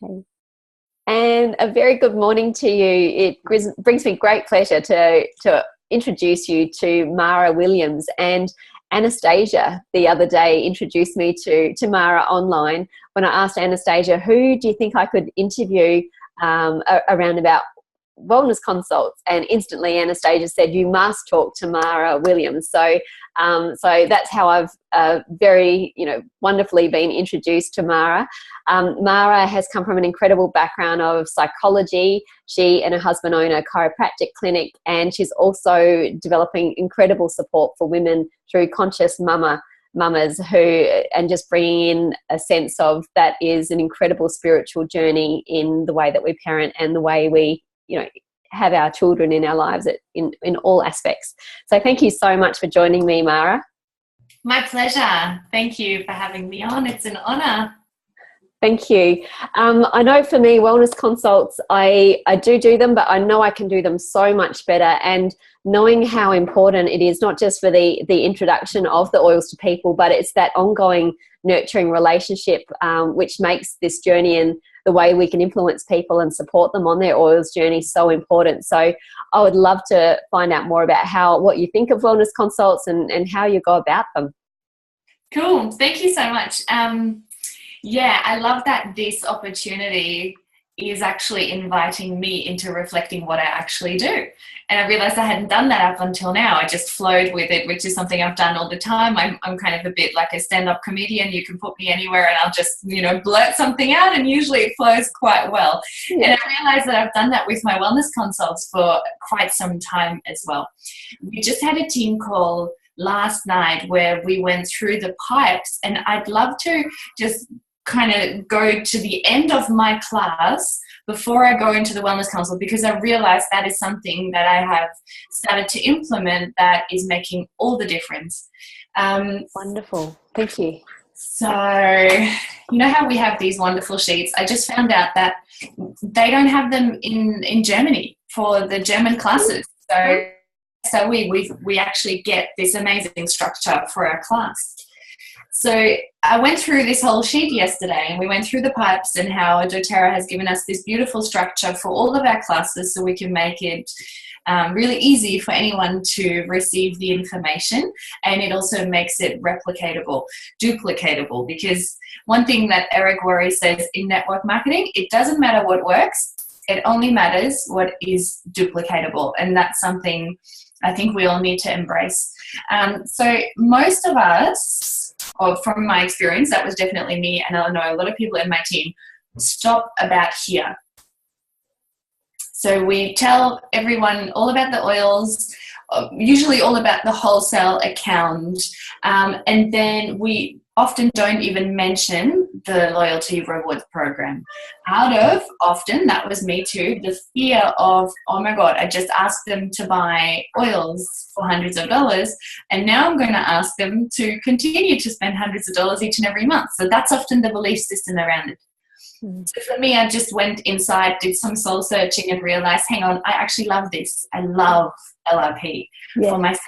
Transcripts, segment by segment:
Okay. And a very good morning to you. It brings me great pleasure to introduce you to Mara Williams. And Anastasia the other day introduced me to Mara online when I asked Anastasia, who do you think I could interview around about wellness consults? And instantly Anastasia said, you must talk to Mara Williams. So that's how I've very wonderfully been introduced to Mara. Mara has come from an incredible background of psychology. She and her husband own a chiropractic clinic, and she's also developing incredible support for women through conscious mamas and just bringing in a sense of that is an incredible spiritual journey in the way that we parent and the way we have our children in our lives in all aspects. So thank you so much for joining me, Mara. My pleasure. Thank you for having me on. It's an honor. Thank you. I know for me, wellness consults, I do them, but I know I can do them so much better. And knowing how important it is, not just for the introduction of the oils to people, but it's that ongoing nurturing relationship, which makes this journey and the way we can influence people and support them on their oils journey so important. So I would love to find out more about what you think of wellness consults and how you go about them. Cool. Thank you so much. Yeah, I love that this opportunity is actually inviting me into reflecting what I actually do. And I realized I hadn't done that up until now. I just flowed with it, which is something I've done all the time. I'm kind of a bit like a stand-up comedian. You can put me anywhere and I'll just, blurt something out, and usually it flows quite well. Yeah. And I realized that I've done that with my wellness consults for quite some time as well. We just had a team call last night where we went through the pipes, and I'd love to just kind of go to the end of my class before I go into the wellness consult, because I realized that is something that I have started to implement that is making all the difference. Wonderful. Thank you. So, how we have these wonderful sheets? I just found out that they don't have them in Germany for the German classes. So we actually get this amazing structure for our class. So I went through this whole sheet yesterday, and we went through the pipes and how dōTERRA has given us this beautiful structure for all of our classes so we can make it really easy for anyone to receive the information, and it also makes it replicatable, duplicatable, because one thing that Eric Worre says in network marketing, it doesn't matter what works, it only matters what is duplicatable, and that's something I think we all need to embrace. So most of us, or from my experience, that was definitely me, and I know a lot of people in my team, stop about here. So we tell everyone all about the oils, usually all about the wholesale account, and then we often don't even mention the loyalty rewards program. Often, that was me too, the fear of, oh my God, I just asked them to buy oils for hundreds of dollars, and now I'm going to ask them to continue to spend hundreds of dollars each and every month. So that's often the belief system around it. So for me, I just went inside, did some soul searching, and realized, hang on, I actually love this. I love LRP for myself.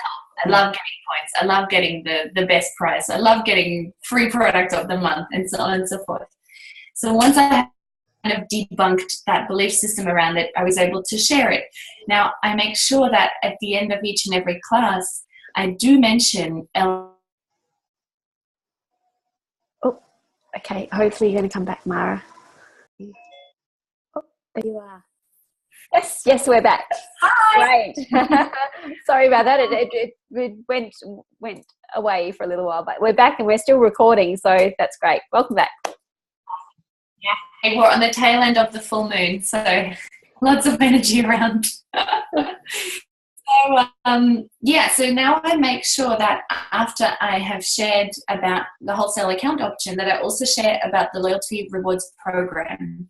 I love getting points. I love getting the best price. I love getting free product of the month, and so on and so forth. So once I kind of debunked that belief system around it, I was able to share it. Now, I make sure that at the end of each and every class, I do mention Okay. Hopefully you're going to come back, Mara. Oh, there you are. Yes, we're back. Hi. Great. Sorry about that. It went away for a little while, but we're back and we're still recording, so that's great. Welcome back. Yeah, we're on the tail end of the full moon, so lots of energy around. So now I make sure that after I have shared about the wholesale account option, that I also share about the loyalty rewards program,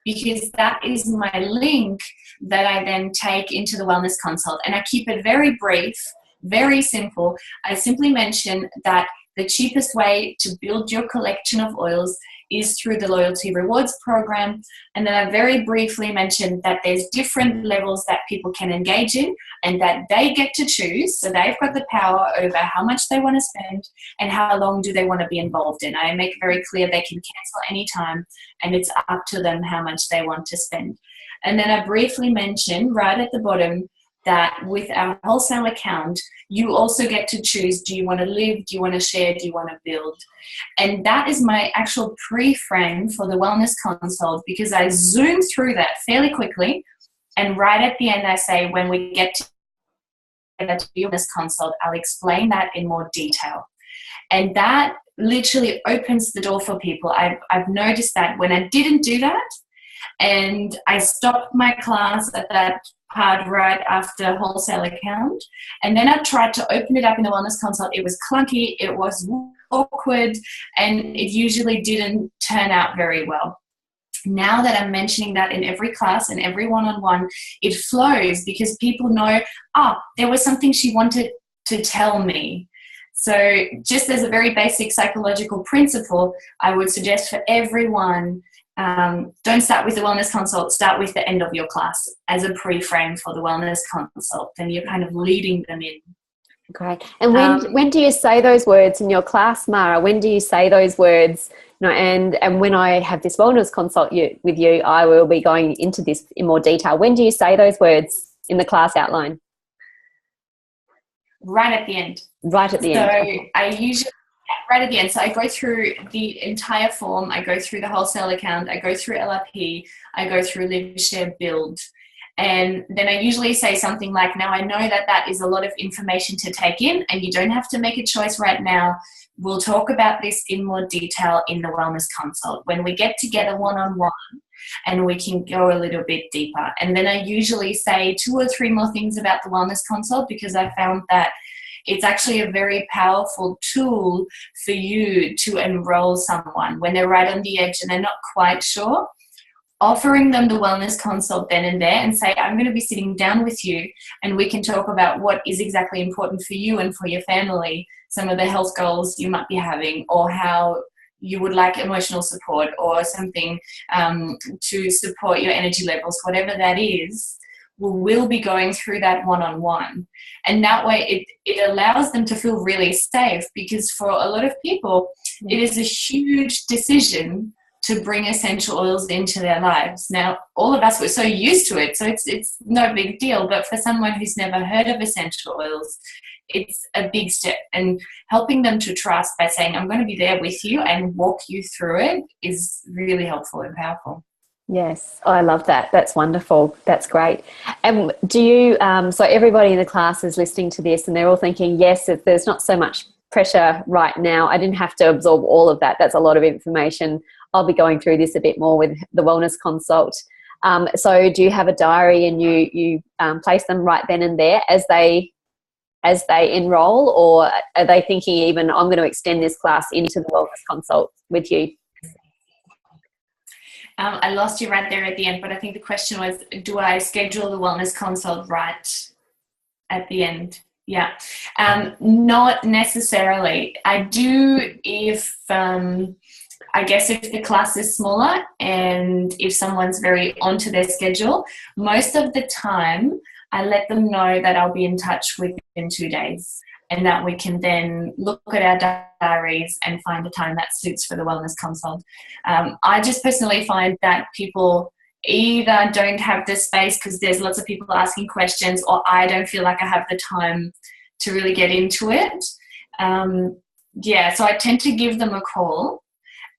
because that is my link that I then take into the wellness consult. And I keep it very brief, very simple. I simply mention that the cheapest way to build your collection of oils is through the loyalty rewards program. And then I very briefly mentioned that there's different levels that people can engage in and that they get to choose. So they've got the power over how much they want to spend and how long do they want to be involved in. I make very clear they can cancel anytime and it's up to them how much they want to spend. And then I briefly mentioned right at the bottom that with our wholesale account, you also get to choose, do you want to live, do you want to share, do you want to build? And that is my actual pre-frame for the wellness consult, because I zoom through that fairly quickly. And right at the end, I say, when we get to the wellness consult, I'll explain that in more detail. And that literally opens the door for people. I've noticed that when I didn't do that, and I stopped my class at that part right after wholesale account, and then I tried to open it up in the wellness consult. It was clunky, it was awkward, and it usually didn't turn out very well. Now that I'm mentioning that in every class and every one-on-one, it flows because people know, there was something she wanted to tell me. So just as a very basic psychological principle, I would suggest for everyone, don't start with the wellness consult, start with the end of your class as a pre-frame for the wellness consult, and you're kind of leading them in. Great. And when do you say those words in your class, Mara? When do you say those words? And when I have this wellness consult with you, I will be going into this in more detail. When do you say those words in the class outline? Right at the end. Right at the end. So I usually, right at the end. So I go through the entire form. I go through the wholesale account. I go through LRP. I go through Live, Share, Build. And then I usually say something like, now I know that that is a lot of information to take in and you don't have to make a choice right now. We'll talk about this in more detail in the wellness consult when we get together one-on-one, and we can go a little bit deeper. And then I usually say 2 or 3 more things about the wellness consult, because I found that it's actually a very powerful tool for you to enroll someone when they're right on the edge and they're not quite sure. Offering them the wellness consult then and there and say, I'm going to be sitting down with you and we can talk about what is exactly important for you and for your family, some of the health goals you might be having, or how you would like emotional support or something to support your energy levels, whatever that is. We'll be going through that one-on-one. And that way it allows them to feel really safe, because for a lot of people, it is a huge decision to bring essential oils into their lives. Now, all of us were so used to it, so it's no big deal. But for someone who's never heard of essential oils, it's a big step. And helping them to trust by saying, I'm going to be there with you and walk you through it, is really helpful and powerful. Yes, I love that. That's wonderful. That's great. And do you, so everybody in the class is listening to this and they're all thinking, yes, if there's not so much pressure right now, I didn't have to absorb all of that. That's a lot of information. I'll be going through this a bit more with the wellness consult. So do you have a diary and you place them right then and there as they enroll, or are they thinking even, I'm going to extend this class into the wellness consult with you? I lost you right there at the end, but I think the question was, do I schedule the wellness consult right at the end? Yeah. Not necessarily. I do if, I guess if the class is smaller and if someone's very onto their schedule, most of the time I let them know that I'll be in touch within 2 days, and that we can then look at our diaries and find a time that suits for the wellness consult. I just personally find that people either don't have the space because there's lots of people asking questions, or I don't feel like I have the time to really get into it. So I tend to give them a call,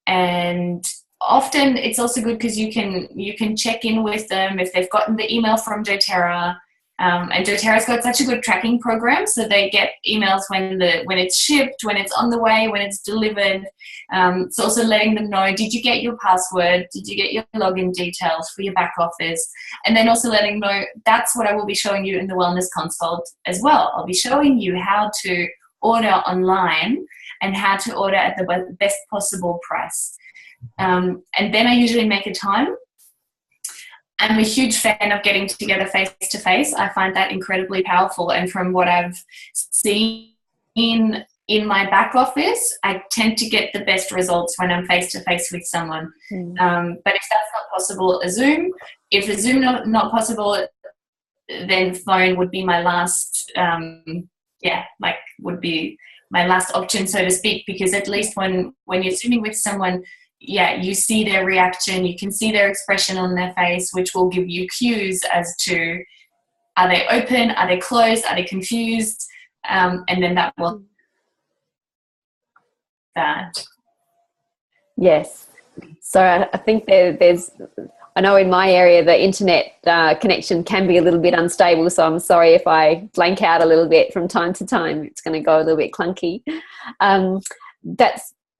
and often it's also good because you can check in with them if they've gotten the email from dōTERRA. And dōTERRA's got such a good tracking program, so they get emails when it's shipped, when it's on the way, when it's delivered. It's also letting them know, did you get your password? Did you get your login details for your back office? And then also letting them know, that's what I will be showing you in the wellness consult as well. I'll be showing you how to order online and how to order at the best possible price. And then I usually make a time. I'm a huge fan of getting together face-to-face. I find that incredibly powerful. And from what I've seen in my back office, I tend to get the best results when I'm face-to-face with someone. But if that's not possible, a Zoom. If a Zoom not possible, then phone would be my last, would be my last option, so to speak, because at least when you're Zooming with someone, you see their reaction, you can see their expression on their face, which will give you cues as to, are they open, are they closed, are they confused, and then that will that. Yes. So I think there's, I know in my area the internet connection can be a little bit unstable, so I'm sorry if I blank out a little bit from time to time. It's going to go a little bit clunky.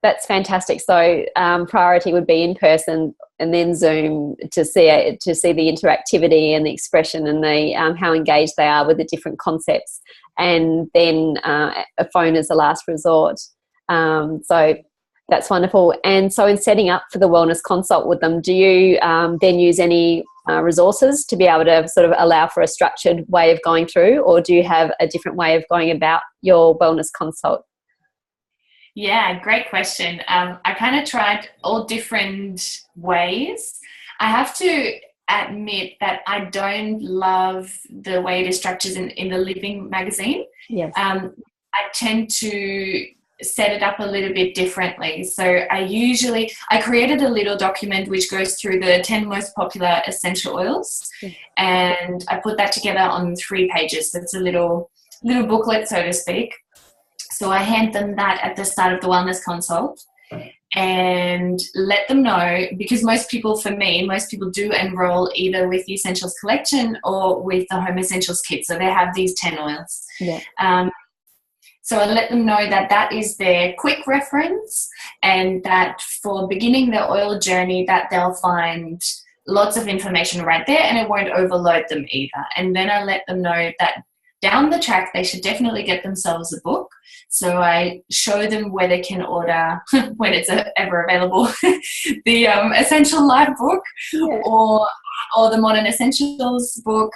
That's fantastic. So priority would be in person, and then Zoom to see the interactivity and the expression and the how engaged they are with the different concepts, and then a phone as a last resort. So that's wonderful. And so in setting up for the wellness consult with them, do you then use any resources to be able to sort of allow for a structured way of going through, or do you have a different way of going about your wellness consult? Yeah, great question. I kind of tried all different ways. I have to admit that I don't love the way it is structured in the Living magazine. Yes. I tend to set it up a little bit differently. So I created a little document which goes through the 10 most popular essential oils, and I put that together on 3 pages. So it's a little booklet, so to speak. So I hand them that at the start of the wellness consult and let them know, because most people do enroll either with the Essentials collection or with the Home Essentials kit. So they have these 10 oils. Yeah. So I let them know that is their quick reference, and that for beginning their oil journey that they'll find lots of information right there, and it won't overload them either. And then I let them know that down the track they should definitely get themselves a book. So I show them where they can order, when it's ever available, the Essential Life book, or the Modern Essentials book,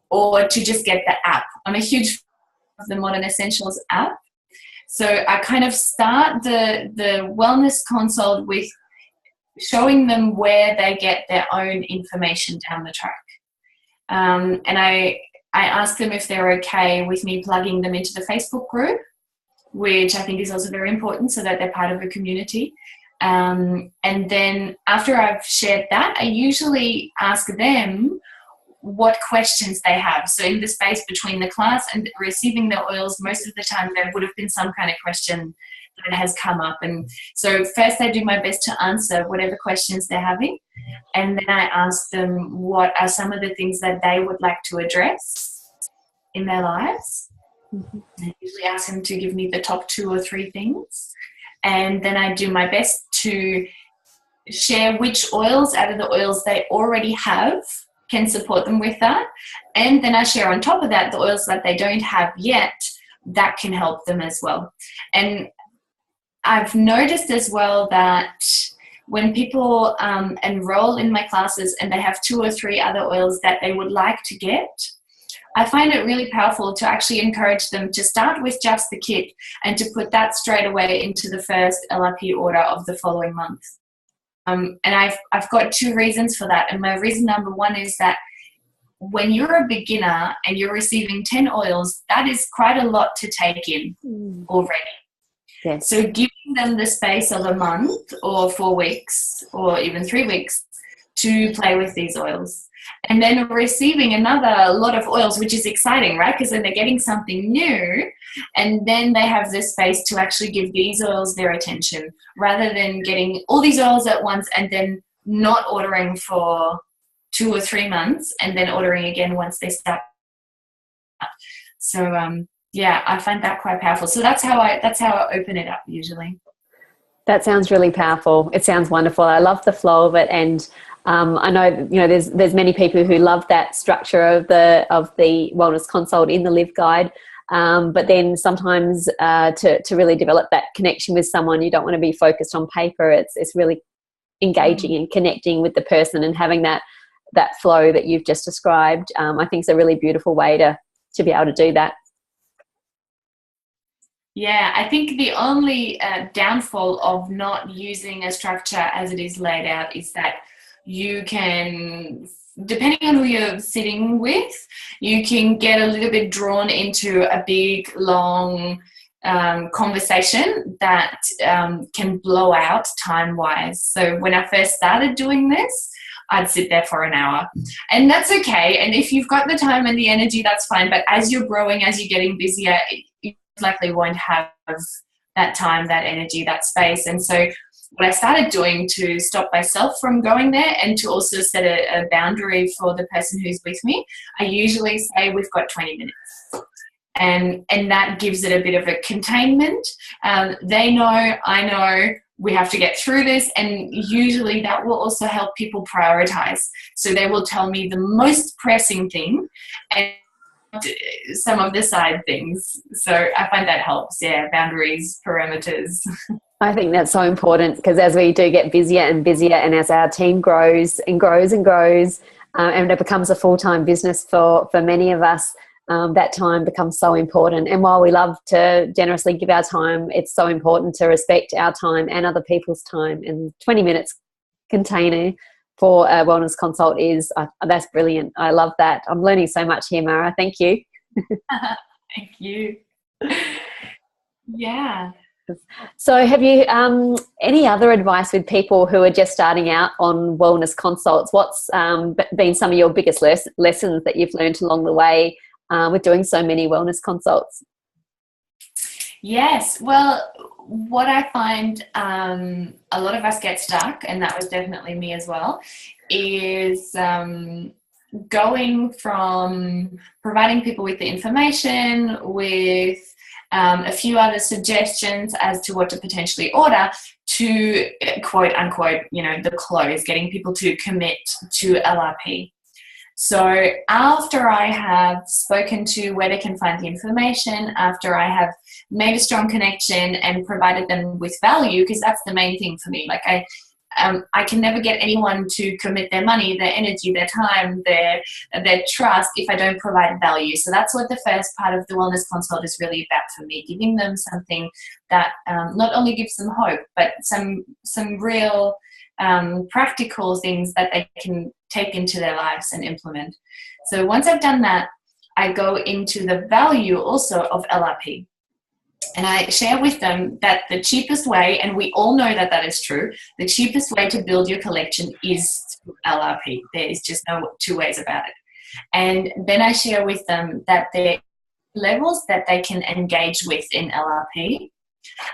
or to just get the app. I'm a huge fan of the Modern Essentials app. So I kind of start the wellness consult with showing them where they get their own information down the track. And I ask them if they're okay with me plugging them into the Facebook group, which I think is also very important, so that they're part of a community. And then after I've shared that, I usually ask them what questions they have. So in the space between the class and receiving the oils, most of the time there would have been some kind of question that has come up. And so first I do my best to answer whatever questions they're having. And then I ask them what are some of the things that they would like to address in their lives. I usually ask them to give me the top 2 or 3 things. And then I do my best to share which oils out of the oils they already have can support them with that. And then I share on top of that the oils that they don't have yet that can help them as well. And I've noticed as well that when people enroll in my classes and they have 2 or 3 other oils that they would like to get, I find it really powerful to actually encourage them to start with just the kit and to put that straight away into the first LRP order of the following month. And I've got 2 reasons for that. And my reason number 1 is that when you're a beginner and you're receiving 10 oils, that is quite a lot to take in already. Yes. So giving them the space of a month or 4 weeks or even 3 weeks to play with these oils. And then receiving another lot of oils, which is exciting, right? Because then they're getting something new, and then they have the space to actually give these oils their attention, rather than getting all these oils at once and then not ordering for 2 or 3 months and then ordering again once they start. So I find that quite powerful. So that's how I open it up usually. That sounds really powerful. It sounds wonderful. I love the flow of it, and I know there's many people who love that structure of the wellness consult in the Live Guide, but then sometimes to really develop that connection with someone, you don't want to be focused on paper. It's really engaging and connecting with the person and having that flow that you've just described. I think it's a really beautiful way to be able to do that. Yeah, I think the only downfall of not using a structure as it is laid out is that you can, depending on who you're sitting with, you can get a little bit drawn into a big, long conversation that can blow out time-wise. So when I first started doing this, I'd sit there for an hour, and that's okay. And if you've got the time and the energy, that's fine. But as you're growing, as you're getting busier, you likely won't have that time, that energy, that space. And so what I started doing to stop myself from going there, and to also set a boundary for the person who's with me, I usually say we've got 20 minutes. And that gives it a bit of a containment. They know, I know, we have to get through this, and usually that will also help people prioritize. So they will tell me the most pressing thing and some of the side things. So I find that helps. Yeah, boundaries, parameters. I think that's so important, because as we do get busier and busier, and as our team grows and grows and grows, and it becomes a full-time business for many of us, that time becomes so important. And while we love to generously give our time, it's so important to respect our time and other people's time. And 20 minutes container for a wellness consult is, that's brilliant. I love that. I'm learning so much here, Mara. Thank you. Thank you. Yeah. So have you any other advice with people who are just starting out on wellness consults? What's been some of your biggest lessons that you've learned along the way with doing so many wellness consults? Yes, well, what I find a lot of us get stuck, and that was definitely me as well, is going from providing people with the information, with a few other suggestions as to what to potentially order, to quote unquote, the close, getting people to commit to LRP. So after I have spoken to where they can find the information, after I have made a strong connection and provided them with value, because that's the main thing for me. Like I can never get anyone to commit their money, their energy, their time, their trust if I don't provide value. So that's what the first part of the wellness consult is really about for me, giving them something that not only gives them hope, but some real practical things that they can take into their lives and implement. So once I've done that, I go into the value also of LRP. And I share with them that the cheapest way, and we all know that that is true, the cheapest way to build your collection is through LRP. There is just no two ways about it. And then I share with them that there are levels that they can engage with in LRP.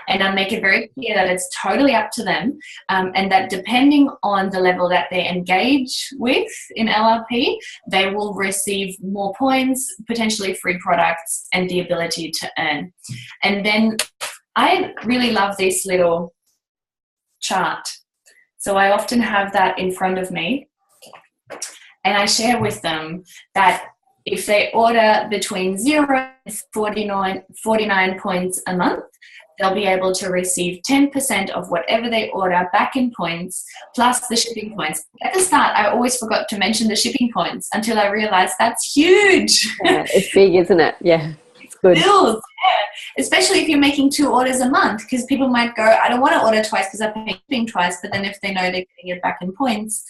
And I make it very clear that it's totally up to them, and that depending on the level that they engage with in LRP, they will receive more points, potentially free products, and the ability to earn. And then I really love this little chart. So I often have that in front of me, and I share with them that if they order between 0 and 49 points a month, they'll be able to receive 10% of whatever they order back in points, plus the shipping points. At the start, I always forgot to mention the shipping points until I realized that's huge. Yeah, it's big, isn't it? Yeah, it's good. Bills, yeah. Especially if you're making 2 orders a month, because people might go, I don't want to order twice because I'm paying twice, but then if they know they're getting it back in points,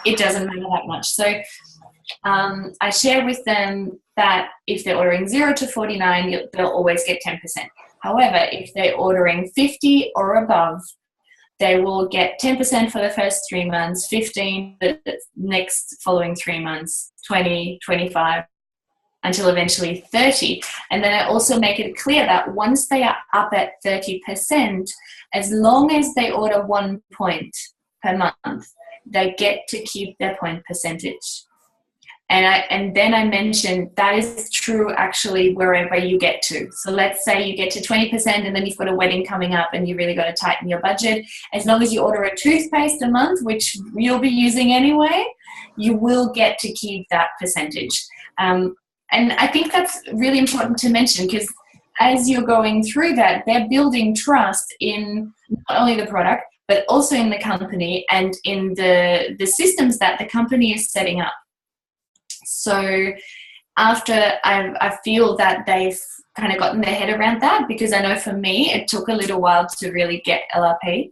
it doesn't matter that much. So I share with them that if they're ordering 0 to 49, they'll always get 10%. However, if they're ordering 50 or above, they will get 10% for the first 3 months, 15 the next following 3 months, 20, 25, until eventually 30. And then I also make it clear that once they are up at 30%, as long as they order 1 point per month, they get to keep their point percentage. And then I mentioned that is true actually wherever you get to. So let's say you get to 20% and then you've got a wedding coming up and you really got to tighten your budget. As long as you order a toothpaste a month, which you'll be using anyway, you will get to keep that percentage. And I think that's really important to mention, because as you're going through that, they're building trust in not only the product, but also in the company and in the systems that the company is setting up. So after I feel that they've kind of gotten their head around that, because I know for me it took a little while to really get LRP.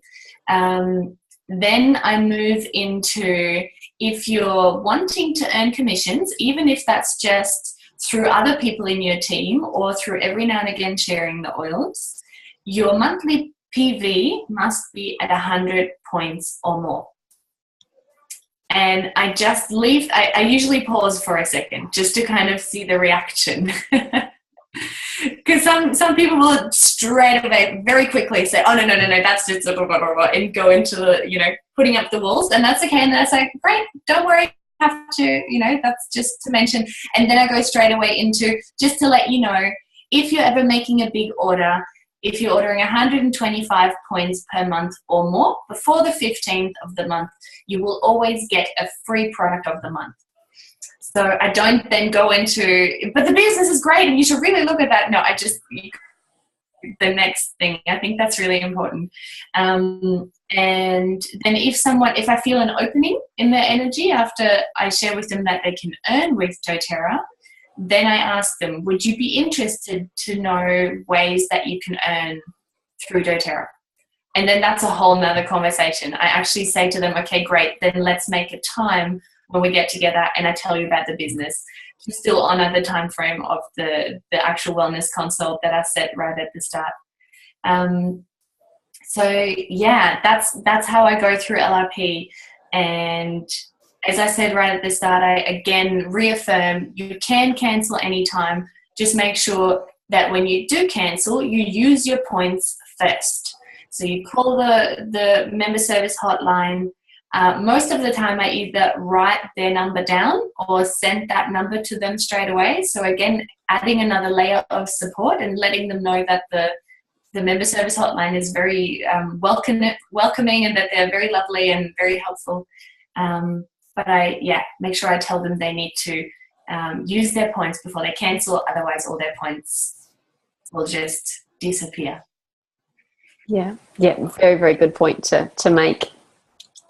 Then I move into, if you're wanting to earn commissions, even if that's just through other people in your team or through every now and again sharing the oils, your monthly PV must be at 100 points or more. And I just leave, I usually pause for a second just to kind of see the reaction. Because some people will straight away very quickly say, oh, no, that's just blah, blah, blah, blah, and go into the, putting up the walls. And that's okay. And then I say, great, don't worry, have to, that's just to mention. And then I go straight away into, just to let you know, if you're ever making a big order, if you're ordering 125 points per month or more, before the 15th of the month, you will always get a free product of the month. So I don't then go into, but the business is great and you should really look at that. No, the next thing, I think that's really important. And then if I feel an opening in their energy after I share with them that they can earn with dōTERRA, then I ask them, would you be interested to know ways that you can earn through dōTERRA? And then that's a whole nother conversation. I actually say to them, okay, great, then let's make a time when we get together and I tell you about the business, to still honor the time frame of the actual wellness consult that I set right at the start. So yeah, that's how I go through LRP. And as I said right at the start, I again reaffirm, you can cancel anytime. Just make sure that when you do cancel, you use your points first. So you call the member service hotline. Most of the time I either write their number down or send that number to them straight away. So again, adding another layer of support and letting them know that the member service hotline is very welcoming and that they're very lovely and very helpful. But I make sure I tell them they need to use their points before they cancel, otherwise all their points will just disappear. Yeah, very, very good point to make.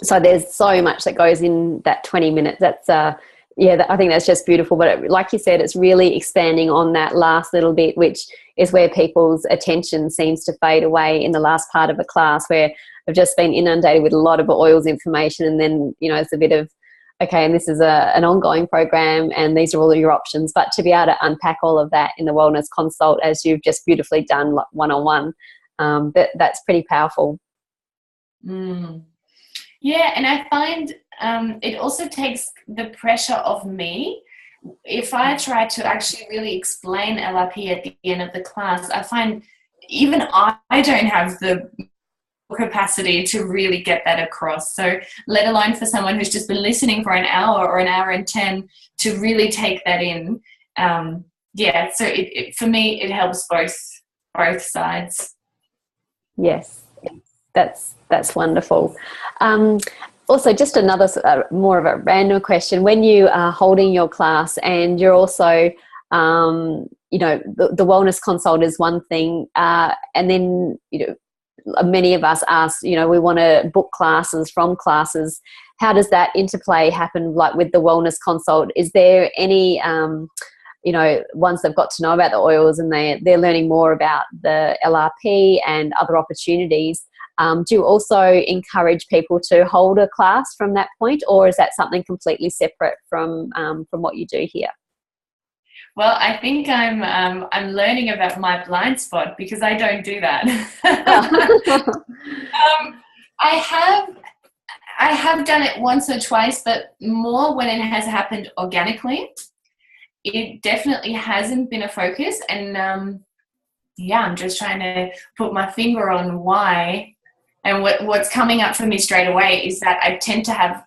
So there's so much that goes in that 20 minutes. That's, I think that's just beautiful. But like you said, it's really expanding on that last little bit, which is where people's attention seems to fade away in the last part of a class, where I've just been inundated with a lot of oils information. And then, it's a bit of, okay, and this is an ongoing program and these are all of your options. But to be able to unpack all of that in the wellness consult, as you've just beautifully done one-on-one, that's pretty powerful. Yeah, and I find it also takes the pressure off me. If I try to actually really explain LRP at the end of the class, I find even I don't have the capacity to really get that across. So let alone for someone who's just been listening for an hour or an hour and 10 to really take that in. So it for me, it helps both sides. Yes, that's wonderful. Also, just another more of a random question. When you are holding your class and you're also, the wellness consult is one thing, and then, many of us ask, we want to book classes from classes. How does that interplay happen, like with the wellness consult? Is there any, once they've got to know about the oils and they're learning more about the LRP and other opportunities, do you also encourage people to hold a class from that point, or is that something completely separate from what you do here? Well, I think I'm learning about my blind spot because I don't do that. I have done it once or twice, but more when it has happened organically. It definitely hasn't been a focus, and I'm just trying to put my finger on why. And what's coming up for me straight away is that I tend to have,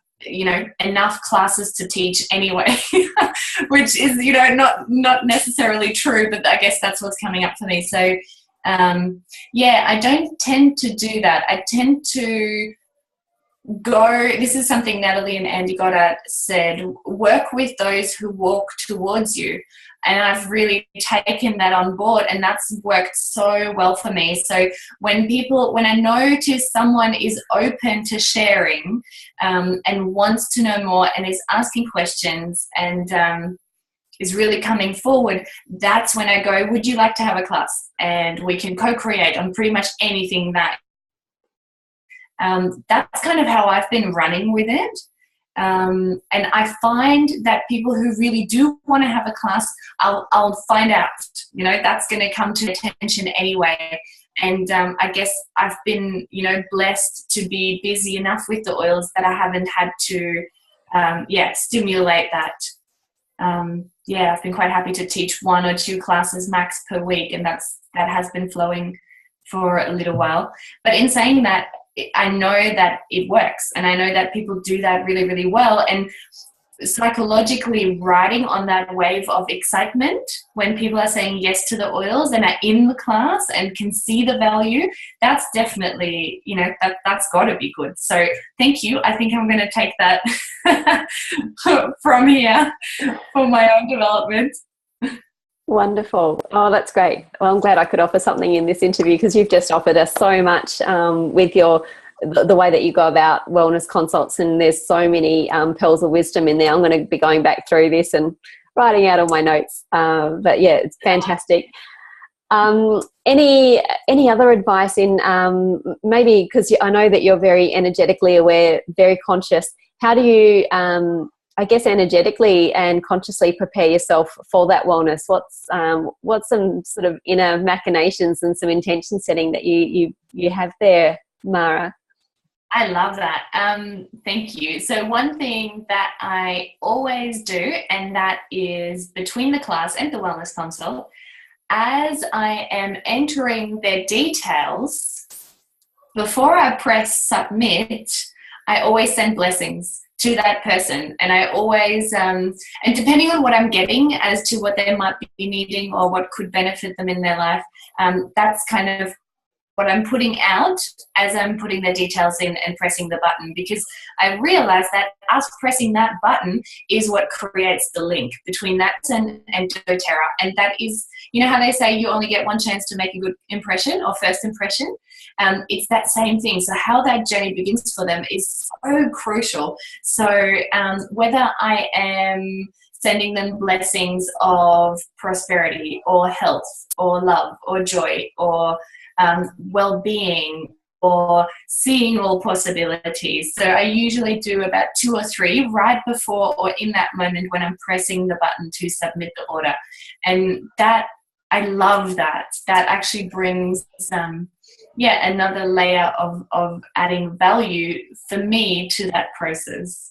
enough classes to teach anyway, which is, not necessarily true, but I guess that's what's coming up for me. So, I don't tend to do that. I tend to this is something Natalie and Andy Goddard said, work with those who walk towards you. And I've really taken that on board, and that's worked so well for me. So when I notice someone is open to sharing and wants to know more and is asking questions and is really coming forward, that's when I go, would you like to have a class? And we can co-create on pretty much anything that that's kind of how I've been running with it. And I find that people who really do want to have a class, I'll find out, you know, that's going to come to attention anyway. And I guess I've been, you know, blessed to be busy enough with the oils that I haven't had to, stimulate that. I've been quite happy to teach 1 or 2 classes max per week, and that has been flowing for a little while. But in saying that, I know that it works, and I know that people do that really, really well. And psychologically riding on that wave of excitement when people are saying yes to the oils and are in the class and can see the value, that's definitely, you know, that's got to be good. So thank you. I think I'm going to take that from here for my own development. Wonderful. Oh, that's great. Well, I'm glad I could offer something in this interview, because you've just offered us so much with the way that you go about wellness consults, and there's so many pearls of wisdom in there. I'm going to be going back through this and writing out all my notes. But yeah, it's fantastic. Any other advice in maybe, because I know that you're very energetically aware, very conscious. How do you I guess energetically and consciously prepare yourself for that wellness? What's some sort of inner machinations and some intention setting that you have there, Mara? I love that. Thank you. So one thing that I always do, and that is between the class and the wellness consult, as I am entering their details, before I press submit, I always send blessings to that person. And I always, and depending on what I'm getting as to what they might be needing or what could benefit them in their life, that's kind of what I'm putting out as I'm putting the details in and pressing the button, because I realize that us pressing that button is what creates the link between that and dōTERRA. And that is, you know how they say you only get one chance to make a good impression or first impression? It's that same thing. So how that journey begins for them is so crucial. So whether I am sending them blessings of prosperity or health or love or joy or well-being or seeing all possibilities. So I usually do about 2 or 3 right before or in that moment when I'm pressing the button to submit the order. And that, I love that. That actually brings another layer of adding value for me to that process.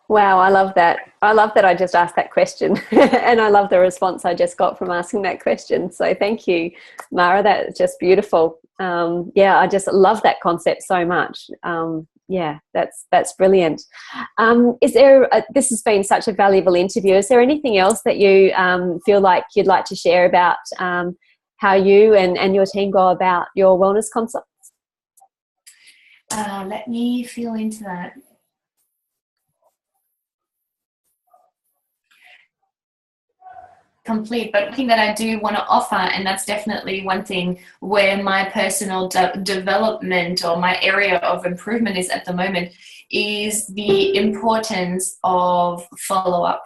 Wow, I love that. I love that I just asked that question and I love the response I just got from asking that question. So thank you, Mara. That's just beautiful. I just love that concept so much. That's brilliant. This has been such a valuable interview. Is there anything else that you feel like you'd like to share about how you and your team go about your wellness consults? Let me feel into that. Complete, but one thing that I do want to offer, and that's definitely one thing where my personal development or my area of improvement is at the moment, is the importance of follow-up,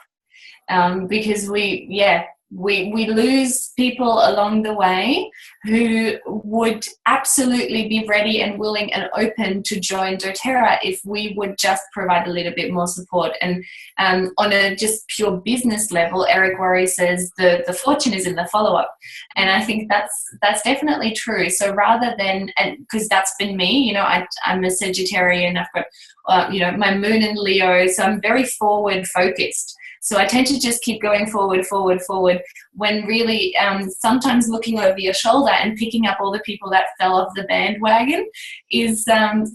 because we lose people along the way who would absolutely be ready and willing and open to join dōTERRA if we would just provide a little bit more support. And on a just pure business level, Eric Worre says the fortune is in the follow-up. And I think that's definitely true. So rather than, and because that's been me, you know, I'm a Sagittarian, I've got, my moon in Leo, so I'm very forward focused. So I tend to just keep going forward, when really sometimes looking over your shoulder and picking up all the people that fell off the bandwagon is,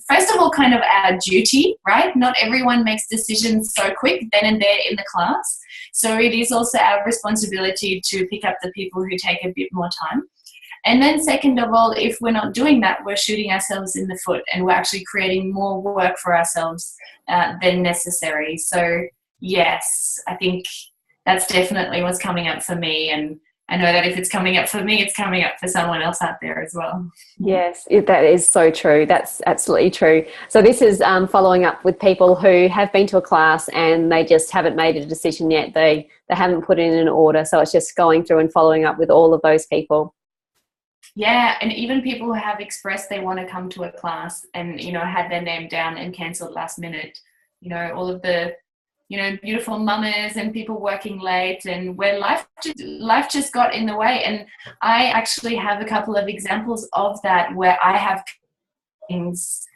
first of all, kind of our duty, right? Not everyone makes decisions so quick, then and there in the class. So it is also our responsibility to pick up the people who take a bit more time. And then second of all, if we're not doing that, we're shooting ourselves in the foot and we're actually creating more work for ourselves than necessary. So yes, I think that's definitely what's coming up for me. And I know that if it's coming up for me, it's coming up for someone else out there as well. Yes, that is so true. That's absolutely true. So this is following up with people who have been to a class and they just haven't made a decision yet. They haven't put in an order. So it's just going through and following up with all of those people. Yeah, and even people who have expressed they want to come to a class and, you know, had their name down and cancelled last minute. You know, all of the, you know, beautiful mamas and people working late, and where life just got in the way. And I actually have a couple of examples of that where I have things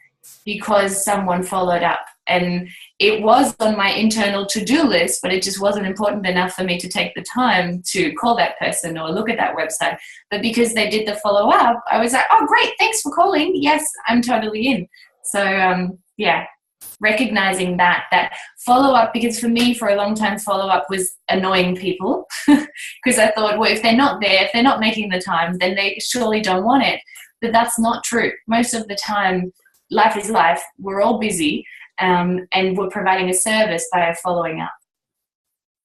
because someone followed up, and it was on my internal to-do list, but it just wasn't important enough for me to take the time to call that person or look at that website. But because they did the follow-up, I was like, oh great, thanks for calling, yes, I'm totally in. So yeah, recognizing that follow-up, because for me for a long time follow-up was annoying people because I thought, well, if they're not there, if they're not making the time, then they surely don't want it. But that's not true. Most of the time, life is life, we're all busy, and we're providing a service by following up.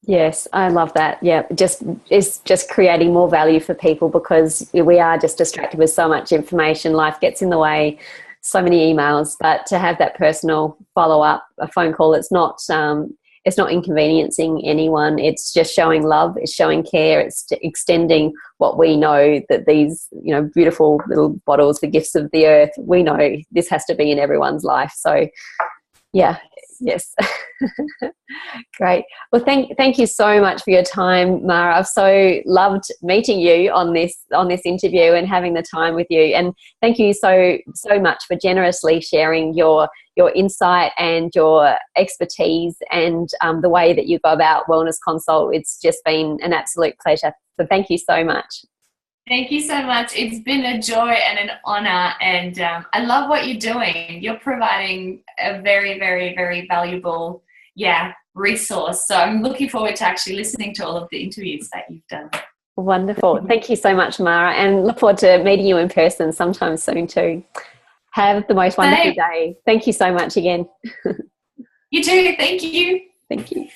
Yes, I love that. Yeah, it's just creating more value for people, because we are just distracted with so much information. Life gets in the way, so many emails, but to have that personal follow-up, a phone call, it's not inconveniencing anyone. It's just showing love, it's showing care, it's extending what we know, that these, you know, beautiful little bottles, the gifts of the earth, we know this has to be in everyone's life. So yeah, yes. Great. Well, thank you so much for your time, Mara. I've so loved meeting you on this interview and having the time with you. And thank you so much for generously sharing your insight and your expertise and the way that you go about Wellness Consult. It's just been an absolute pleasure. So thank you so much. Thank you so much. It's been a joy and an honor, and I love what you're doing. You're providing a very, very, very valuable, resource. So I'm looking forward to actually listening to all of the interviews that you've done. Wonderful. Thank you so much, Mara, and look forward to meeting you in person sometime soon too. Have the most wonderful day. Thank you so much again. You too. Thank you. Thank you.